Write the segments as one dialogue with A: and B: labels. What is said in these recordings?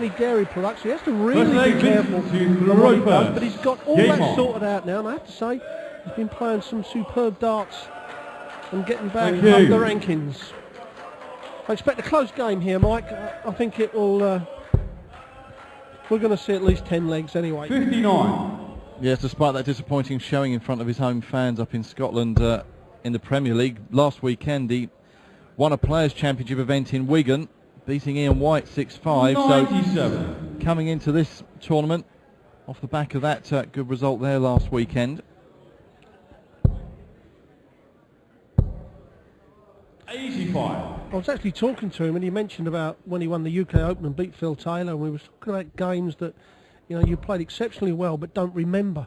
A: many dairy products. He has to really be careful what he does, but he's got all that sorted out now, and I have to say, he's been playing some superb darts and getting back up the rankings. I expect a close game here, Mike. I think it will... we're going to see at least 10 legs anyway.
B: 59.
C: Yes, despite that disappointing showing in front of his home fans up in Scotland in the Premier League, last weekend he won a Players' Championship event in Wigan, beating Ian White 6-5. So coming into this tournament, off the back of that good result there last weekend.
B: 85.
A: I was actually talking to him, and he mentioned about when he won the UK Open and beat Phil Taylor, and we were talking about games that, you know, you played exceptionally well but don't remember.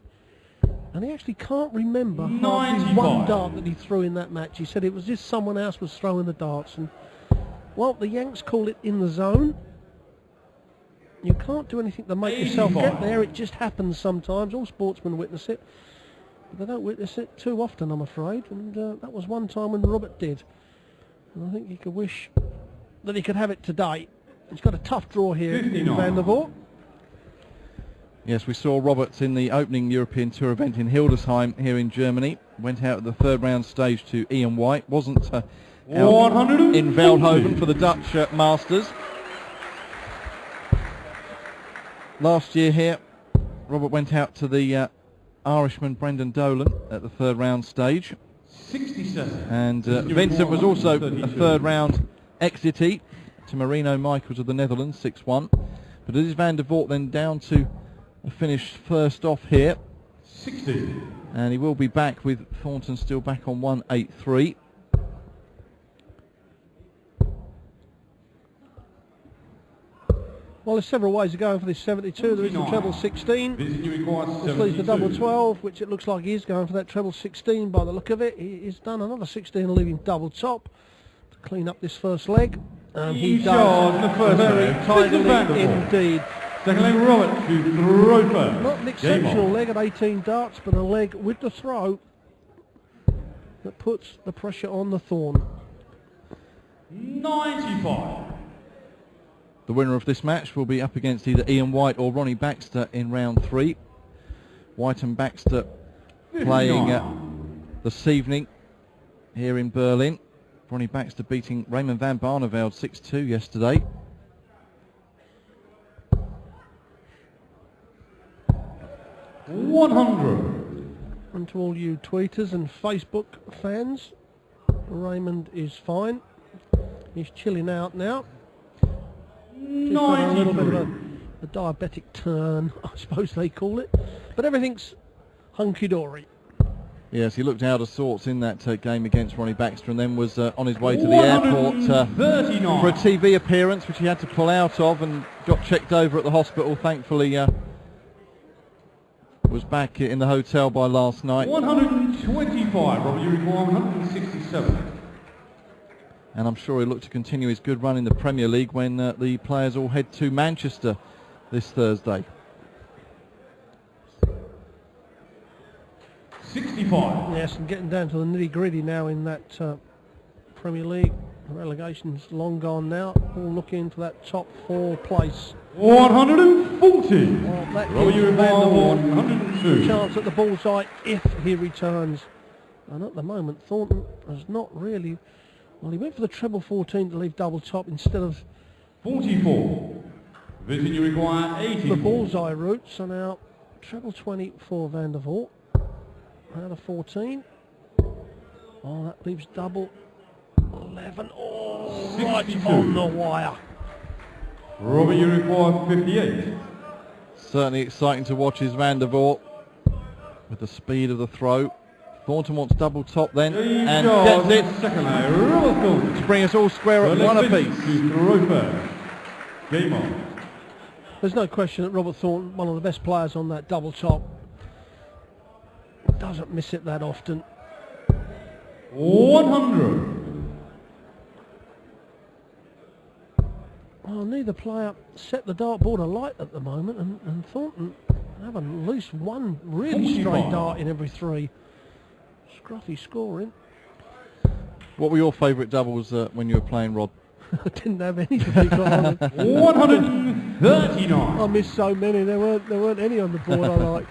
A: And he actually can't remember hardly one dart that he threw in that match. He said it was just someone else was throwing the darts. And, well, the Yanks call it in the zone. You can't do anything to make yourself get there. It just happens sometimes. All sportsmen witness it. But they don't witness it too often, I'm afraid. And that was one time when Robert did. And I think he could wish that he could have it today. He's got a tough draw here in Van der Voort.
C: Yes, we saw Roberts in the opening European Tour event in Hildesheim here in Germany. Went out at the third round stage to Ian White. Wasn't out in Veldhoven for the Dutch Masters. Last year here, Robert went out to the Irishman Brendan Dolan at the third round stage.
B: 67.
C: And Vincent was also a third round exitee to Marino Michaels of the Netherlands, 6-1. But it is Van der Voort then down to finish first off here.
B: 60.
C: And he will be back with Thornton still back on 183.
A: Well, there's several ways of going for this 72. There is the treble 16. This leaves the double 12, which it looks like he is going for that treble 16 by the look of it. He's done another 16, leaving double top to clean up this first leg. And he does very tidily indeed.
B: Second leg, Robert to throw first.
A: Not an exceptional leg at 18 darts, but a leg with the throw that puts the pressure on the Thorn.
B: 95.
C: The winner of this match will be up against either Ian White or Ronnie Baxter in round 3. White and Baxter playing this evening here in Berlin. Ronnie Baxter beating Raymond van Barneveld 6-2 yesterday.
B: $100.
A: And to all you tweeters and Facebook fans, Raymond is fine. He's chilling out now. He's got a little bit of a diabetic turn, I suppose they call it. But everything's hunky-dory.
C: Yes, he looked out of sorts in that game against Ronnie Baxter, and then was on his way to the airport for a TV appearance, which he had to pull out of, and got checked over at the hospital. Thankfully, was back in the hotel by last night.
B: 125, Robert, you require 167.
C: And I'm sure he'll look to continue his good run in the Premier League when the players all head to Manchester this Thursday.
B: 65.
A: Yes, and getting down to the nitty-gritty now in that Premier League. Relegation's long gone now. All looking for that top 4 place.
B: 140.
A: Well, that
B: Robert, you
A: gives Van der Voort
B: 102.
A: a chance at the bullseye if he returns. And at the moment, Thornton has not really... Well, he went for the treble 14 to leave double top instead of
B: 44. Vincent, you require 84.
A: the bullseye route. So now treble 20 for Van der Voort. Out of 14. Oh, that leaves double 11. Oh, right
B: 62.
A: on the wire.
B: Robert, you require 58.
C: Certainly exciting to watch his Van der Voort with the speed of the throw. Thornton wants double top then, and gets it
B: Second leg,
C: to bring us all square at 1 apiece.
B: Game on.
A: There's no question that Robert Thornton, one of the best players on that double top, doesn't miss it that often.
B: 100.
A: Well, neither player set the dartboard alight at the moment, and Thornton have at least one really straight dart in every 3. Scruffy scoring.
C: What were your favourite doubles when you were playing, Rod?
A: I didn't have any to be quite honest.
B: 139.
A: I missed so many. There weren't any on the board I liked.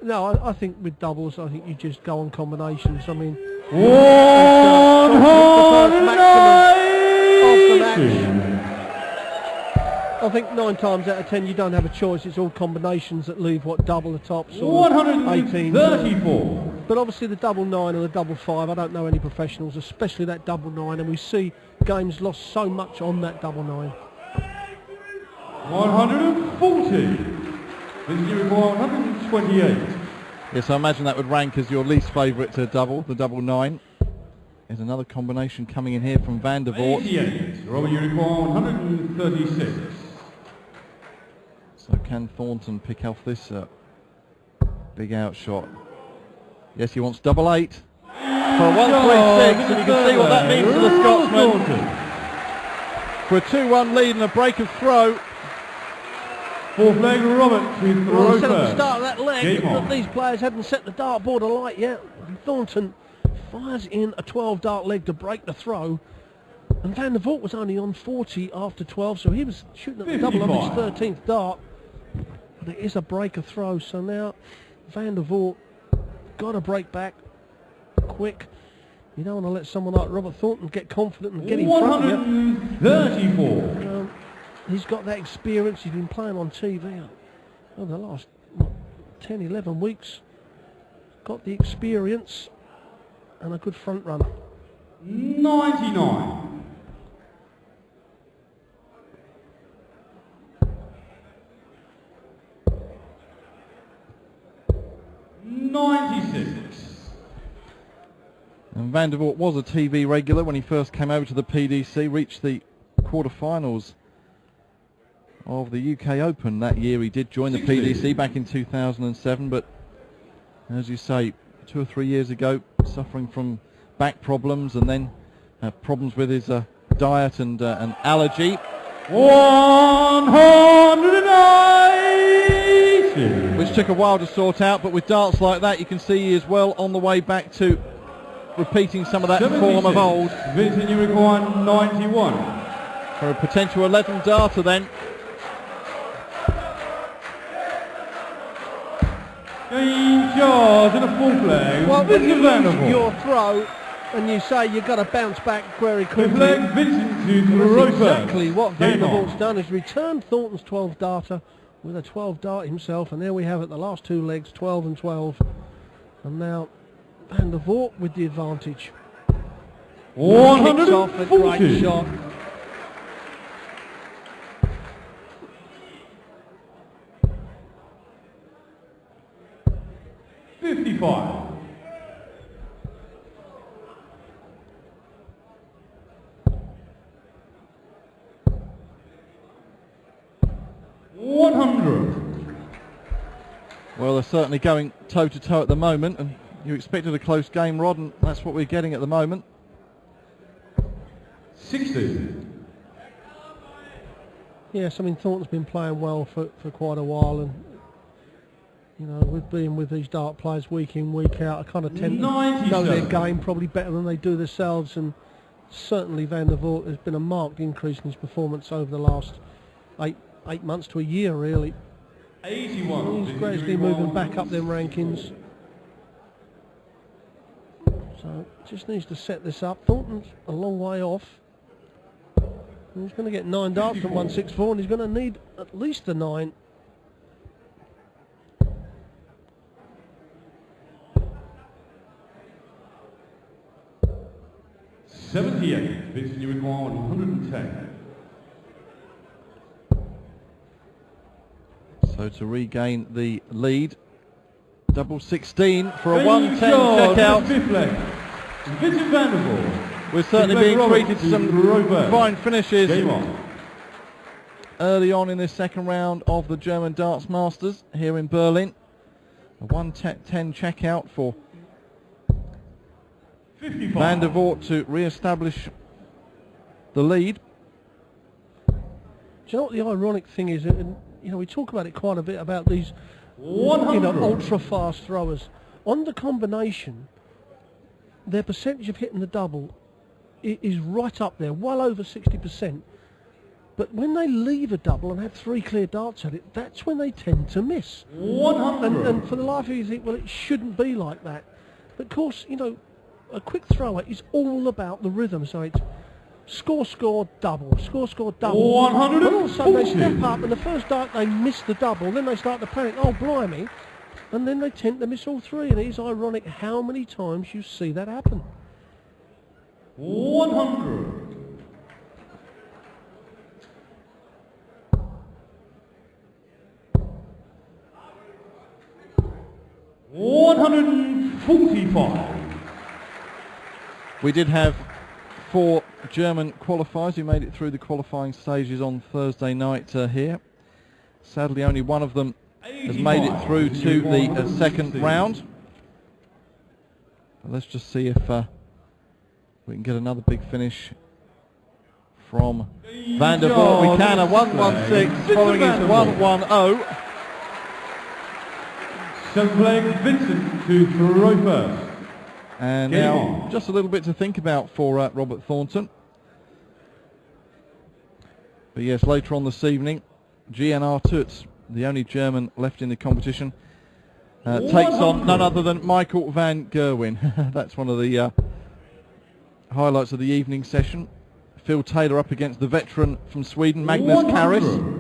A: No, I think with doubles, I think you just go on combinations. I mean,
B: 190.
A: I think 9 times out of 10 you don't have a choice. It's all combinations that leave what double the top, sort of 18.
B: 134.
A: But obviously the double 9 or the double 5, I don't know any professionals, especially that double 9, and we see games lost so much on that double 9.
B: 140. This year require 128.
C: Yes, I imagine that would rank as your least favourite to double, the double 9. There's another combination coming in here from Van der Voort.
B: 88. Robert, you require 136.
C: So can Thornton pick off this big outshot? Yes, he wants double 8 for a 136, and you can see what that means to the Scotsman. For a 2-1 lead and a break of throw.
B: Fourth leg, Robert with
A: Well, I
B: throw
A: said at the
B: first.
A: start of that leg
B: Game
A: that
B: on.
A: these players hadn't set the dartboard alight yet. Thornton fires in a 12 dart leg to break the throw, and Van der Voort was only on 40 after 12, so he was shooting at the double of his 13th dart. But it is a break of throw, so now Van der Voort got to break back quick. You don't want to let someone like Robert Thornton get confident and get in front of you.
B: 134.
A: He's got that experience. He's been playing on TV over the last 10, 11 weeks. Got the experience and a good front runner.
B: 99. 96.
C: And Van der Voort was a TV regular when he first came over to the PDC, reached the quarterfinals of the UK Open that year. He did join the PDC back in 2007, but as you say, 2 or 3 years ago, suffering from back problems and then problems with his diet and an allergy.
B: 190.
C: Which took a while to sort out, but with darts like that you can see he is well on the way back to repeating some of that form of old.
B: Vincent, you require 91.
C: For a potential 11 darter then.
B: Game charge and a full flag.
A: Well, when you
B: Vincent Van der
A: lose
B: Voort.
A: your throw and you say you've got to bounce back very
B: The
A: quickly,
B: flag Vincent to throw
A: that's
B: first.
A: exactly what Van
B: Game
A: der
B: on.
A: Voort's done, is returned Thornton's 12 darter with a 12 dart himself, and there we have it, the last 2 legs, 12 and 12. And now Van der Voort with the advantage. Kicks off a great
B: 140.
A: shot.
B: $55. 100.
C: Well, they're certainly going toe-to-toe at the moment, and you expected a close game, Rod, and that's what we're getting at the moment.
B: 60.
A: Yes, I mean, Thornton's been playing well for quite a while, and you know, with being with these dart players week in, week out, I kind of tend to know their
B: 97.
A: game probably better than they do themselves, and certainly Van der Voort has been a marked increase in his performance over the last eight months to a year, really.
B: 81.
A: He's gradually moving back up them rankings. So just needs to set this up. Thornton's a long way off. And he's going to get 9 darts from 164, and he's going to need at least the 9.
B: $78. Vincent, you require 110.
C: So to regain the lead, double 16 for a
B: Game
C: 110
B: charge,
C: checkout.
B: fifth leg. Vincent Van der Voort.
C: We're certainly
B: Fifth leg,
C: being
B: Robert
C: treated to
B: to
C: some
B: throw first.
C: fine finishes
B: Game on.
C: early on in this second round of the German Darts Masters here in Berlin. A 110 checkout for
B: 55.
C: Van der Voort to re-establish the lead.
A: Do you know what the ironic thing is? And, you know, we talk about it quite a bit about these,
B: 100.
A: ultra-fast throwers. On the combination, their percentage of hitting the double is right up there, well over 60%. But when they leave a double and have 3 clear darts at it, that's when they tend to miss.
B: 100.
A: And for the life of you, think, well, it shouldn't be like that. But of course, you know, a quick thrower is all about the rhythm. So it's score, double, score, double.
B: 140.
A: But all of a sudden they step up, and the first dart they miss the double, then they start to panic, oh blimey, and then they tend to miss all 3. And it's ironic how many times you see that happen.
B: 100. 145.
C: We did have 4 German qualifiers who made it through the qualifying stages on Thursday night here. Sadly, only one of them has made it through to the second round. But let's just see if we can get another big finish from Van der Voort. We can, a 116 following his 110.
B: Seventh leg, Vincent to throw first.
C: And
B: Game
C: now,
B: on.
C: just a little bit to think about for Robert Thornton. But yes, later on this evening, GNR Toots, the only German left in the competition, takes on none other than Michael van Gerwen. That's one of the highlights of the evening session. Phil Taylor up against the veteran from Sweden, Magnus
B: 100.
C: Karris.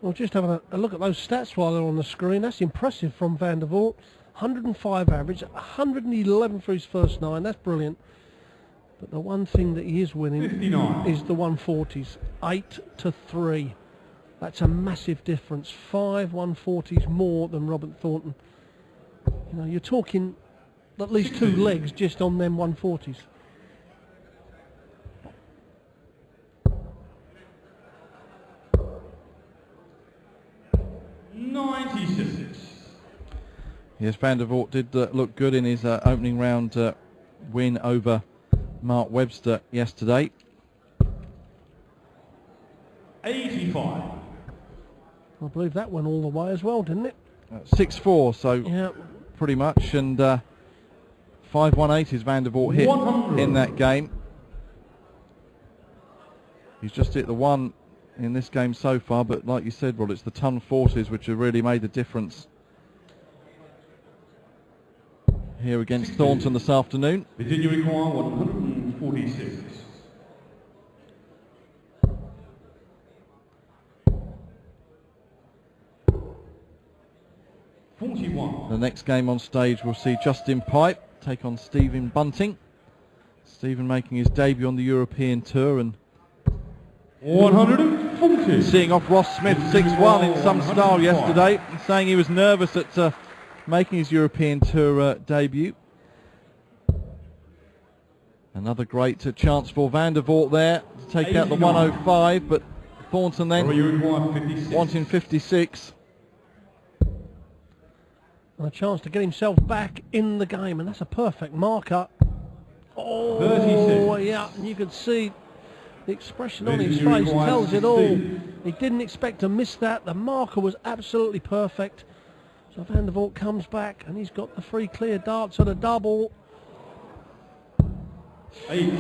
A: Well, just having a look at those stats while they're on the screen. That's impressive from Van der Voort. 105 average, 111 for his first 9. That's brilliant. But the one thing that he is winning
B: 59.
A: is the 140s. 8-3. That's a massive difference. 5 140s more than Robert Thornton. You know, you're talking at least 2 legs just on them 140s.
B: 96.
C: Yes, Van der Voort did look good in his opening round win over Mark Webster yesterday.
B: 85.
A: I believe that went all the way as well, didn't it?
C: 6-4, so
A: Yeah.
C: pretty much, and 5-1-8 is Van der Voort hit
B: 100.
C: in that game. He's just hit the 1 in this game so far, but like you said, Rod, it's the ton 40s which have really made the difference here against Thornton this afternoon.
B: Virginia require 146.
C: The next game on stage we'll see Justin Pipe take on Stephen Bunting. Stephen making his debut on the European Tour and
B: 140.
C: seeing off Ross Smith 6-1 in some style yesterday, saying he was nervous at making his European Tour debut. Another great chance for Van der Voort there to take out the 105, but Thornton then wanting 56.
A: And a chance to get himself back in the game, and that's a perfect marker. Oh,
B: 36.
A: yeah, and you could see the expression on his face tells it all. He didn't expect to miss that. The marker was absolutely perfect. So Van der Voort comes back, and he's got the 3 clear darts at a double.
B: 8.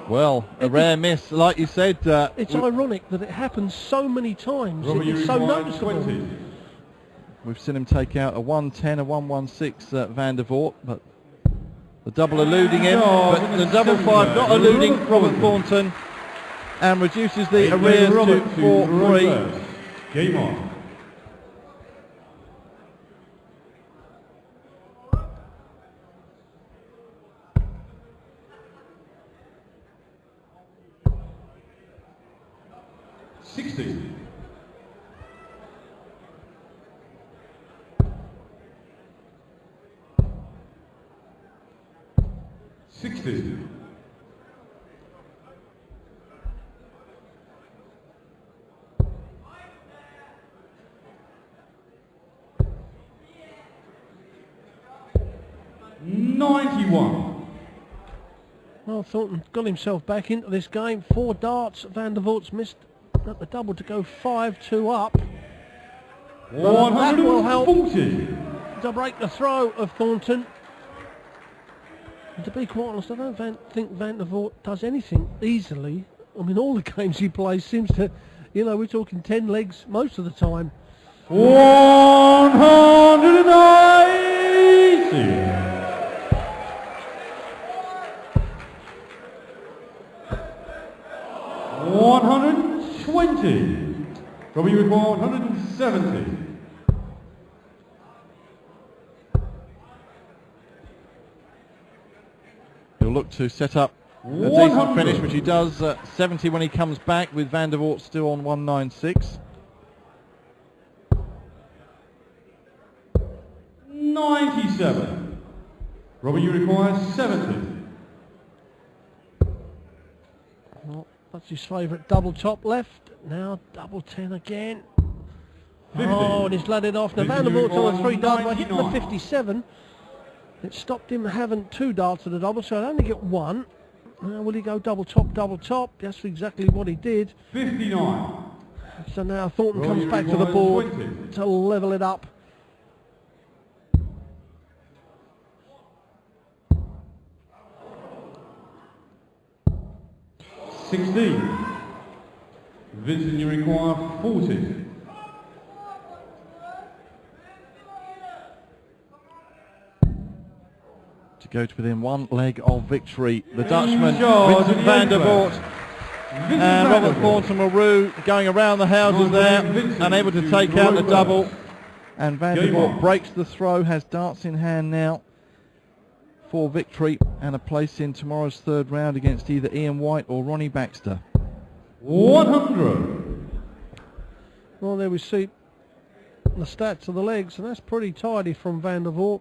C: Well, a rare miss, like you said.
A: It's ironic that it happens so many times. It's so noticeable.
B: 20.
C: We've seen him take out a 110, a 116 Van der Voort, but the double eluding him, but the double 5 not eluding Robert Thornton, and reduces the arrears to 4-3.
B: Game on. $60. 60. 91.
A: Well, Thornton got himself back into this game. 4 darts. Van der Voort's missed at the double to go 5-2 up. That will help
B: 140.
A: to break the throw of Thornton. And to be quite honest, I don't think Van der Voort does anything easily. I mean, all the games he plays seems to, you know, we're talking 10 legs most of the time.
B: 180. 120. Robbie, you require 170.
C: He'll look to set up a decent finish, which he does. 70 when he comes back, with Van der Voort still on 196.
B: 97. Robbie, you require 70.
A: Well, that's his favourite double top left. Now double 10 again.
B: 50.
A: Oh, and he's let it off. Now
B: 50
A: Van der Voort's on a 3 dart by hitting the
B: 99.
A: 57. It stopped him having 2 darts at the double, so he'll only get 1. Now will he go double top, double top? That's exactly what he did.
B: 59.
A: So now Thornton
B: Robbie,
A: comes back
B: you
A: to the
B: require
A: board
B: 20.
A: to level it up.
B: $16. Vincent, you require 40.
C: To go to within 1 leg of victory. The Dutchman,
B: yards
C: Vincent
B: in the
C: van der
B: eighth
C: Voort,
B: Vincent
C: and
B: van der
C: Robert
B: Voort.
C: Thornton Maru going around the houses
B: Robert
C: there,
B: Vincent
C: unable to
B: to
C: take out the
B: Robert.
C: double. And van der
B: Game
C: Voort
B: on.
C: breaks the throw, has darts in hand now for victory and a place in tomorrow's 3rd round against either Ian White or Ronnie Baxter.
B: 100.
A: Well, there we see the stats of the legs, and that's pretty tidy from Van der Voort.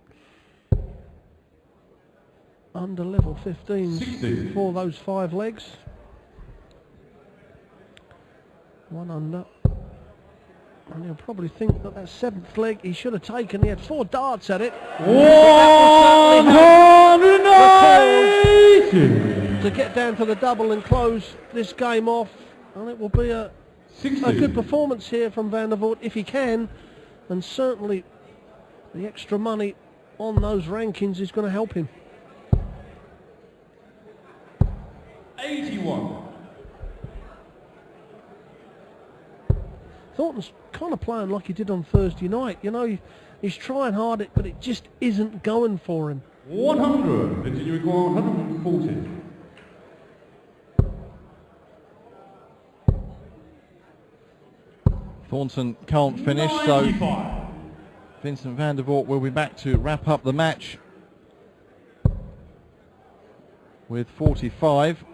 A: Under level 15
B: 60.
A: for those 5 legs. 1 under. And he'll probably think that 7th leg he should have taken. He had 4 darts at it.
B: 180.
A: To get down to the double and close this game off. And it will be a
B: 60.
A: good performance here from Van der Voort if he can. And certainly the extra money on those rankings is going to help him.
B: 81.
A: Thornton's kind of playing like he did on Thursday night. You know, he's trying hard, but it just isn't going for him.
B: 100. Vincent, you require 140.
C: Thornton can't finish, so
B: 95.
C: Vincent van der Voort will be back to wrap up the match with 45.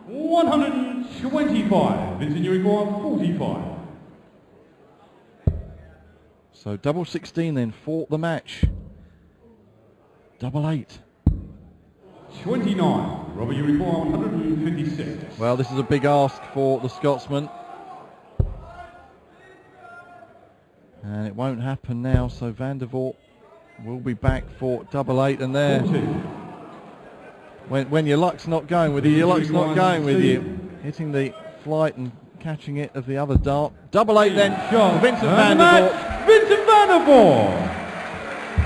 B: 125. Vincent, you require 45.
C: So double 16 then for the match. Double 8.
B: 29. Robert, you require 156.
C: Well, this is a big ask for the Scotsman. And it won't happen now, so Van der Voort will be back for double 8, and there,
B: 40.
C: when your luck's not going with you, your luck's not going with you. Hitting the flight and catching it of the other dart. Double 8 then for Vincent van der Voort.
B: Vincent van der Voort.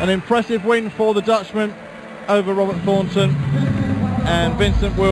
C: An impressive win for the Dutchman over Robert Thornton, and Vincent will